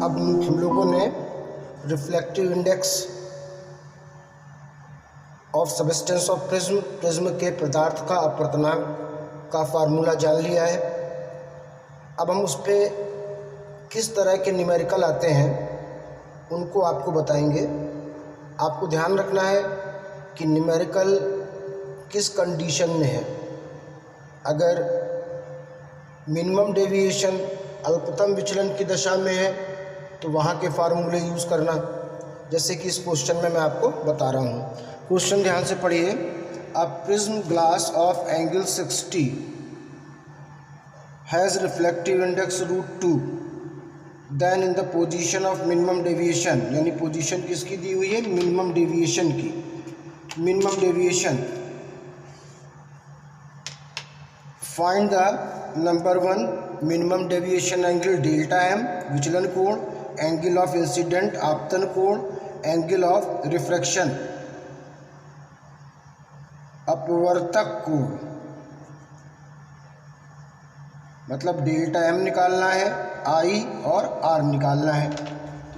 अब हम लोगों ने reflective index of substance of prism, prism के पदार्थ का अपवर्तनांक का फार्मूला जान लिया है। अब हम उस पर किस तरह के न्यूमेरिकल आते हैं उनको आपको बताएंगे। आपको ध्यान रखना है कि न्यूमेरिकल किस कंडीशन में है। अगर मिनिमम डेविएशन अल्पतम विचलन की दशा में है तो वहाँ के फार्मूले यूज़ करना, जैसे कि इस क्वेश्चन में मैं आपको बता रहा हूँ। क्वेश्चन ध्यान से पढ़िए। A prism glass of angle 60 has reflective index √2 then in the position of minimum deviation, यानी पोजीशन किसकी दी हुई है, मिनिमम डेविएशन की। Minimum deviation find the number 1 minimum deviation angle delta M विचलन कोण, एंगल ऑफ इंसिडेंट आपतन कोण, एंगल ऑफ रिफ्रैक्शन अपवर्तक कोण। मतलब डेल्टा एम निकालना है, आई और आर निकालना है।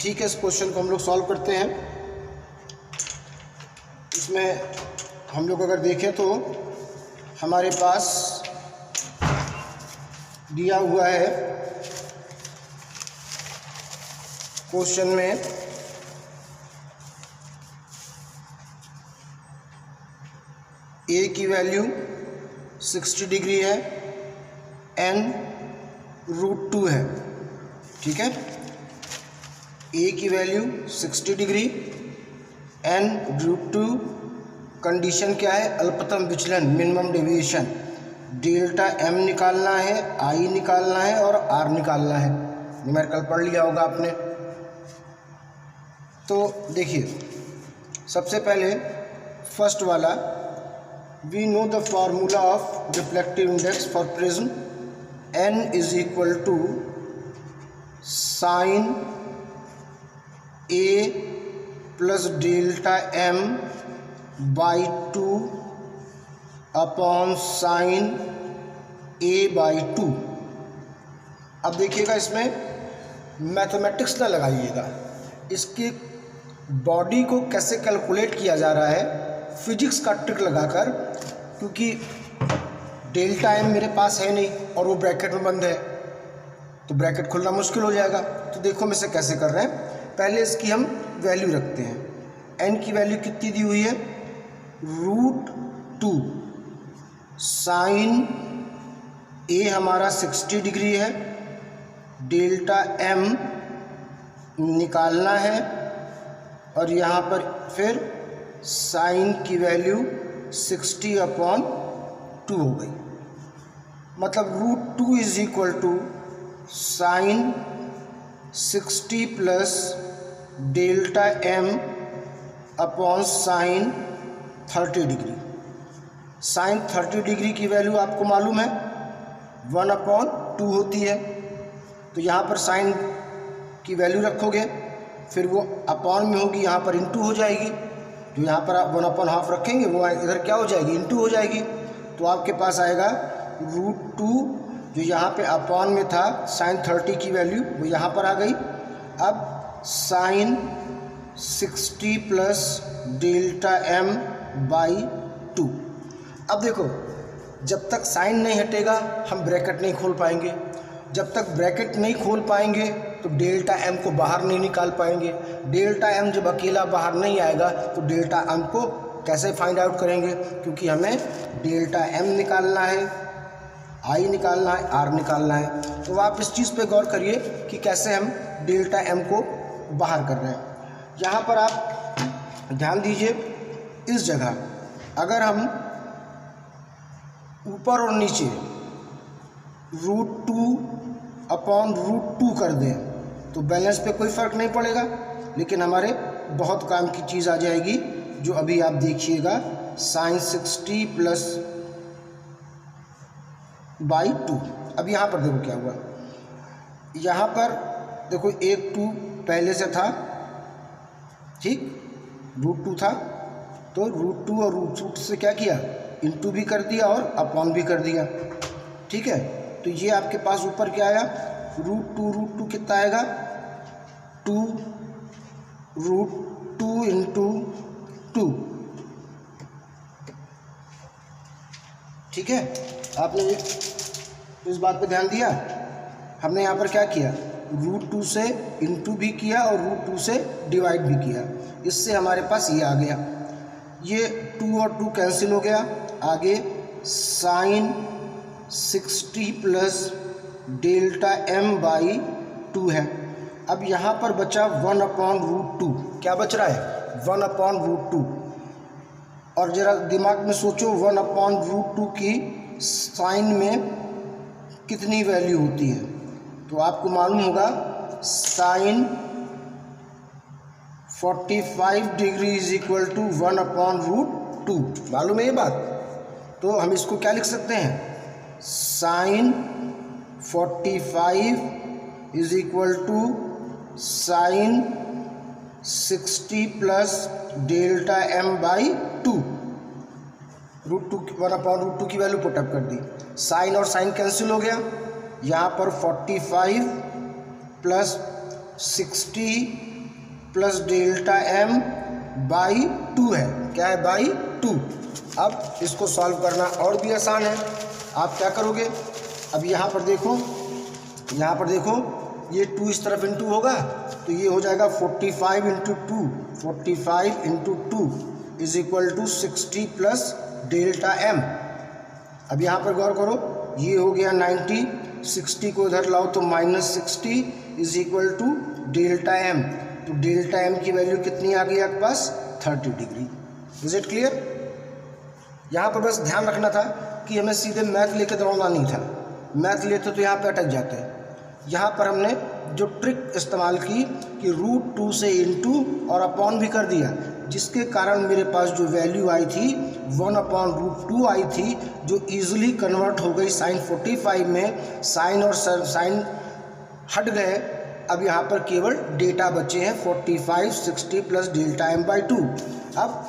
ठीक है, इस क्वेश्चन को हम लोग सॉल्व करते हैं। इसमें हम लोग अगर देखें तो हमारे पास दिया हुआ है क्वेश्चन में ए की वैल्यू 60 डिग्री है, एन √2 है। ठीक है, ए की वैल्यू 60 डिग्री, एन √2, कंडीशन क्या है, अल्पतम विचलन मिनिमम डेविएशन, डेल्टा एम निकालना है, आई निकालना है और आर निकालना है। न्यूमेरिकल पढ़ लिया होगा आपने। तो देखिए, सबसे पहले फर्स्ट वाला, we know the formula of reflective index for prism, n is equal to sine a plus delta m by 2 upon sine a by 2। अब देखिएगा, इसमें मैथमेटिक्स ना लगाइएगा, इसके बॉडी को कैसे कैलकुलेट किया जा रहा है फिजिक्स का ट्रिक लगाकर, क्योंकि डेल्टा एम मेरे पास है नहीं और वो ब्रैकेट में बंद है तो ब्रैकेट खुलना मुश्किल हो जाएगा। तो देखो हम इसे कैसे कर रहे हैं। पहले इसकी हम वैल्यू रखते हैं। एन की वैल्यू कितनी दी हुई है, √2 साइन ए हमारा 60 डिग्री है, डेल्टा एम निकालना है और यहाँ पर फिर साइन की वैल्यू 60/2 हो गई। मतलब √2 is equal to sine 60 plus delta M upon sine 30 degree. Sine 30 degree की वैल्यू आपको मालूम है 1/2 होती है, तो यहाँ पर साइन की वैल्यू रखोगे, फिर वो अपॉन में होगी, यहाँ पर इंटू हो जाएगी। जो यहाँ पर आप 1/2 रखेंगे वो इधर क्या हो जाएगी, इंटू हो जाएगी। तो आपके पास आएगा √2, जो यहाँ पे अपॉन में था साइन 30 की वैल्यू वो यहाँ पर आ गई। अब sine 60 plus delta M by 2। अब देखो, जब तक साइन नहीं हटेगा हम ब्रैकेट नहीं खोल पाएंगे, जब तक ब्रैकेट नहीं खोल पाएंगे तो डेल्टा एम को बाहर नहीं निकाल पाएंगे। डेल्टा एम जब अकेला बाहर नहीं आएगा तो डेल्टा एम को कैसे फाइंड आउट करेंगे, क्योंकि हमें डेल्टा एम निकालना है, आई निकालना है, आर निकालना है। तो आप इस चीज़ पे गौर करिए कि कैसे हम डेल्टा एम को बाहर कर रहे हैं। यहाँ पर आप ध्यान दीजिए, इस जगह अगर हम ऊपर और नीचे √2/√2 कर दें तो बैलेंस पे कोई फ़र्क नहीं पड़ेगा, लेकिन हमारे बहुत काम की चीज़ आ जाएगी, जो अभी आप देखिएगा, साइन 60 प्लस बाई 2। अब यहाँ पर देखो क्या हुआ, यहाँ पर देखो एक 2 पहले से था, ठीक, √2 था, तो √2 और √2 से क्या किया, इंटू भी कर दिया और अपॉन भी कर दिया। ठीक है, तो ये आपके पास ऊपर क्या आया, √2 कितना आएगा, 2√2 इंटू 2। ठीक है, आपने इस बात पे ध्यान दिया। हमने यहाँ पर क्या किया, √2 से इंटू भी किया और √2 से डिवाइड भी किया। इससे हमारे पास ये आ गया, ये 2 और 2 कैंसिल हो गया। आगे साइन 60 प्लस डेल्टा m/2 है। अब यहाँ पर बचा 1/√2। क्या बच रहा है, 1/√2। और ज़रा दिमाग में सोचो 1/√2 की साइन में कितनी वैल्यू होती है। तो आपको मालूम होगा sine 45 degree is equal to 1/√2। मालूम है ये बात। तो हम इसको क्या लिख सकते हैं, sine 45 is equal to sine 60 plus delta m/2। √2 1/√2 की वैल्यू पुटअप कर दी। साइन और साइन कैंसिल हो गया। यहाँ पर 45 प्लस 60 प्लस डेल्टा m/2 है। क्या है, /2। अब इसको सॉल्व करना और भी आसान है। आप क्या करोगे, अब यहाँ पर देखो, ये 2 इस तरफ इंटू होगा तो ये हो जाएगा 45 into 2। 45 into 2 is equal to 60 plus delta m। अब यहाँ पर गौर करो, ये हो गया 90, 60 को इधर लाओ तो -60 is equal to delta m। तो डेल्टा m की वैल्यू कितनी आ गई आपके पास, 30 डिग्री। Is it clear. यहाँ पर बस ध्यान रखना था कि हमें सीधे मैथ लेके दौड़ना नहीं था। मैथ लेते तो यहाँ पे अटक जाते हैं। यहाँ पर हमने जो ट्रिक इस्तेमाल की कि √2 से इंटू और अपॉन भी कर दिया, जिसके कारण मेरे पास जो वैल्यू आई थी 1/√2 आई थी, जो ईजिली कन्वर्ट हो गई साइन 45 में। साइन और साइन हट गए। अब यहाँ पर केवल डेटा बचे हैं 45, 60 प्लस डेल्टा m/2। अब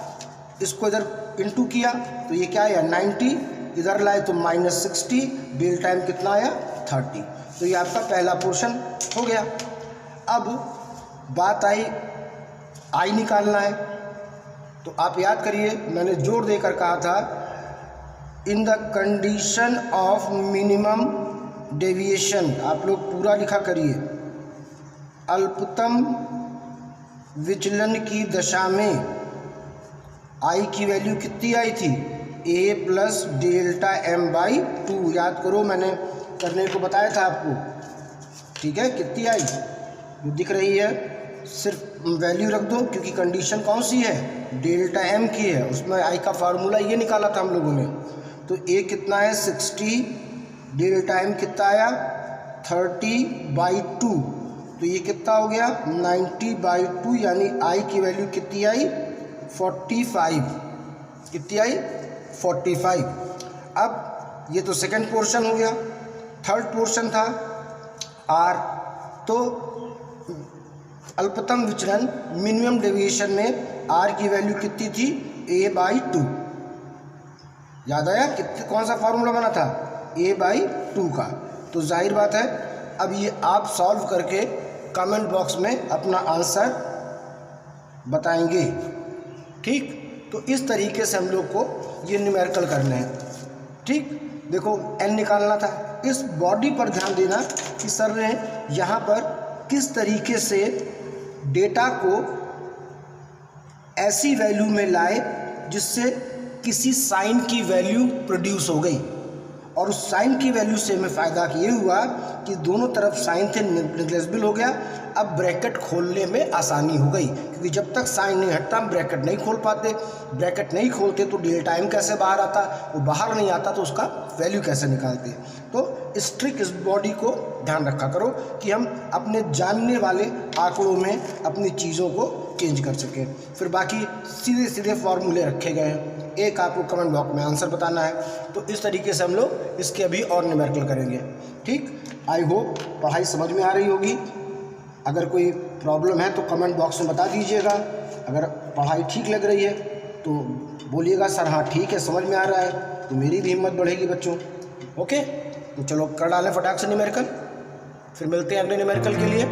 इसको इधर इंटू किया तो ये क्या आया, 90। इधर लाए तो -60, डेल्टा m कितना आया, 30। तो ये आपका पहला पोर्शन हो गया। अब बात आई निकालना है। तो आप याद करिए, मैंने जोर देकर कहा था, in the condition of minimum deviation. आप लोग पूरा लिखा करिए। अल्पतम विचलन की दशा में आई की वैल्यू कितनी आई थी, a प्लस डेल्टा m/2। याद करो, मैंने करने को बताया था आपको। ठीक है, कितनी आई जो दिख रही है, सिर्फ वैल्यू रख दो, क्योंकि कंडीशन कौन सी है, डेल्टा m की है। उसमें आई का फार्मूला ये निकाला था हम लोगों ने। तो a कितना है, 60, डेल्टा m कितना आया, 30/2। तो ये कितना हो गया, 90/2, यानी आई की वैल्यू कितनी आई, 45। कितनी आई, 45। अब ये तो सेकंड पोर्शन हो गया। थर्ड पोर्शन था आर। तो अल्पतम विचलन मिनिमम डेविएशन में आर की वैल्यू कितनी थी, a/2। याद आया कौन सा फार्मूला बना था, a/2 का। तो जाहिर बात है, अब ये आप सॉल्व करके कमेंट बॉक्स में अपना आंसर बताएंगे। ठीक, तो इस तरीके से हम लोग को ये न्यूमेरिकल करने हैं। ठीक, देखो n निकालना था। इस बॉडी पर ध्यान देना कि सर ने यहाँ पर किस तरीके से डेटा को ऐसी वैल्यू में लाए जिससे किसी साइन की वैल्यू प्रोड्यूस हो गई। और उस साइन की वैल्यू से हमें फ़ायदा ये हुआ कि दोनों तरफ साइन थे, नेग्लिजिबल हो गया। अब ब्रैकेट खोलने में आसानी हो गई, क्योंकि जब तक साइन नहीं हटता हम ब्रैकेट नहीं खोल पाते। ब्रैकेट नहीं खोलते तो डेल्टा m कैसे बाहर आता, वो बाहर नहीं आता तो उसका वैल्यू कैसे निकालते। तो इस ट्रिक, इस बॉडी को ध्यान रखा करो कि हम अपने जानने वाले आंकड़ों में अपनी चीज़ों को चेंज कर सकें। फिर बाकी सीधे सीधे फॉर्मूले रखे गए हैं, एक आपको कमेंट बॉक्स में आंसर बताना है। तो इस तरीके से हम लोग इसके अभी और न्यूमेरिकल करेंगे। ठीक, आई होप पढ़ाई समझ में आ रही होगी। अगर कोई प्रॉब्लम है तो कमेंट बॉक्स में बता दीजिएगा। अगर पढ़ाई ठीक लग रही है तो बोलिएगा सर हाँ ठीक है, समझ में आ रहा है, तो मेरी भी हिम्मत बढ़ेगी बच्चों। ओके, तो चलो कर डालें फटाक से न्यूमेरिकल, फिर मिलते हैं अगले न्यूमेरिकल के लिए।